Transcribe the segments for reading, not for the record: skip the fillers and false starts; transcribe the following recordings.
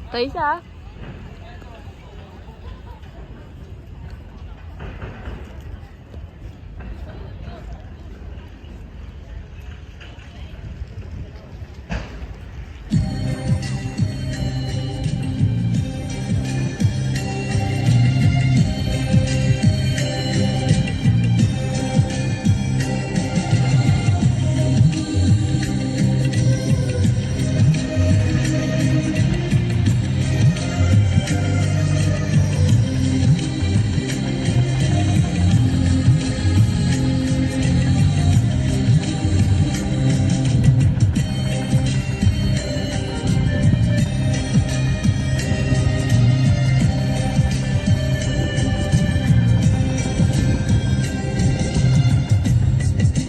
Tí sao?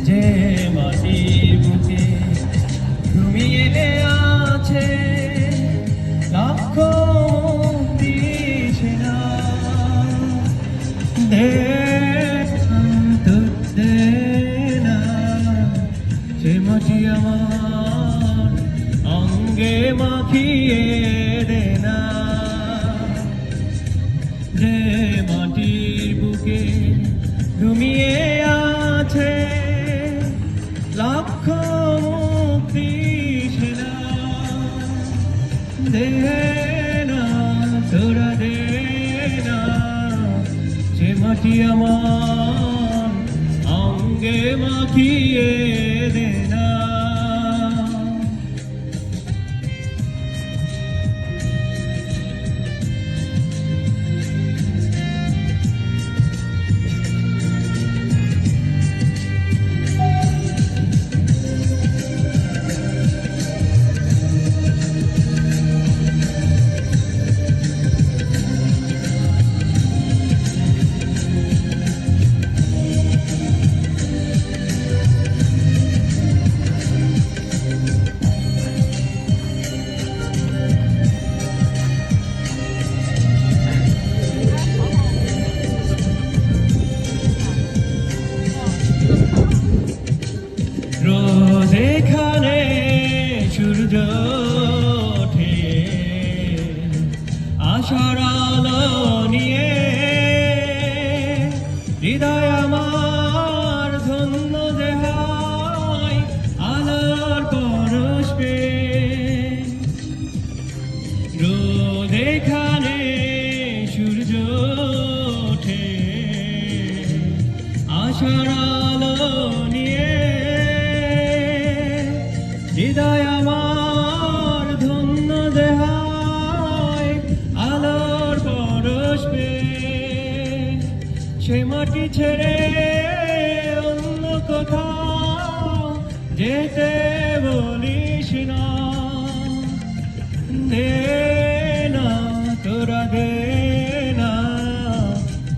যে মাটির বুকে ঘুমিয়ে আছে লক্ষ দিছে না দে না সে মাটি আমার অঙ্গে মাখিয়ে দে না যে মাটির বুকে ঘুমিয়ে আছে লক্ষ মুক্তি সেনা দে না তোরা দে না সে মাটি আমার অঙ্গে মাখিয়ে দে না রোজ এখানে সূর্য ওঠে আশার আলো নিয়ে হৃদয় আমার ধন্য যে হয় আলোর পরশ পেয়ে রোজ এখানে সূর্য ওঠে আশার আলো নিয়ে হৃদয় আমার ধন্য দেহায় আলোর পরশ পেয়ে সে মাটি ছেড়ে অন্য কোথাও যেতে বলিস না দে না তোরা দে না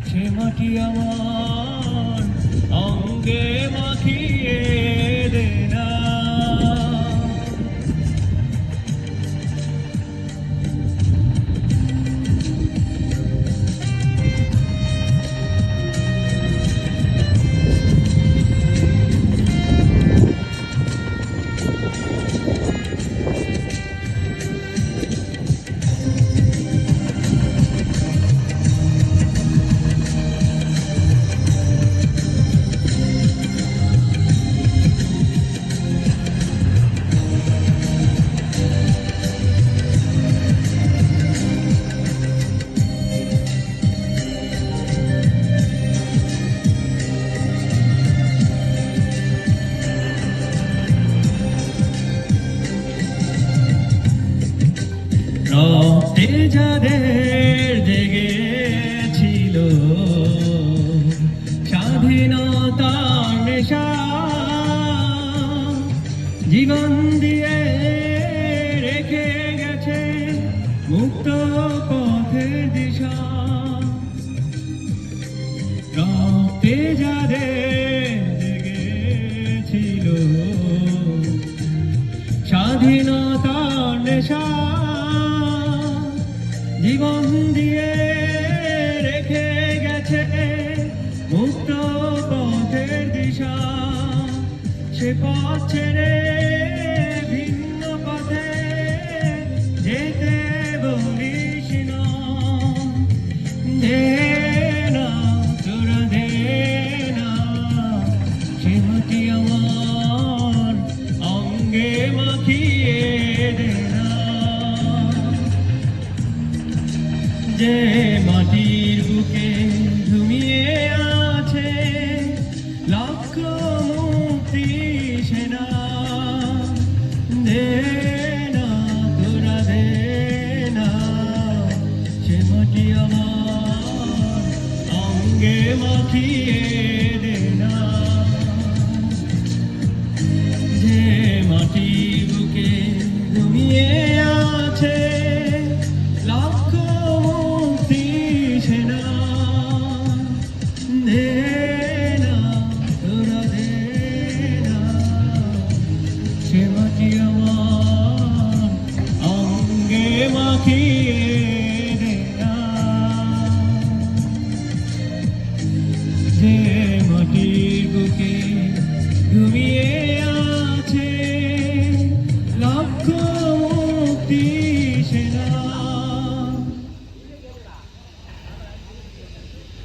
সে মাটি আমার অঙ্গে মাখিয়ে দে না রক্তে যাদের জেগেছিল স্বাধীনতার নেশা জীবন দিয়ে রেখে গেছে মুক্ত পথের দিশা রক্তে যাদের জেগেছিল স্বাধীনতার নেশা জীবন দিয়ে রেখে গেছে মুক্ত পথের দিশা সে পথ ছেড়ে ভিন্ন পথে যেতে বলে যে মাটির বুকে ঘুমিয়ে আছে লক্ষ মুক্তি সেনা, দে না তোরা দে না সে মাটি আমার অঙ্গে মাখিয়ে দে না। যে মাটির বুকে ঘুমিয়ে আছে লক্ষ মুক্তি সেনা, দে না তোরা দে না সে মাটি আমার অঙ্গে মাখিয়ে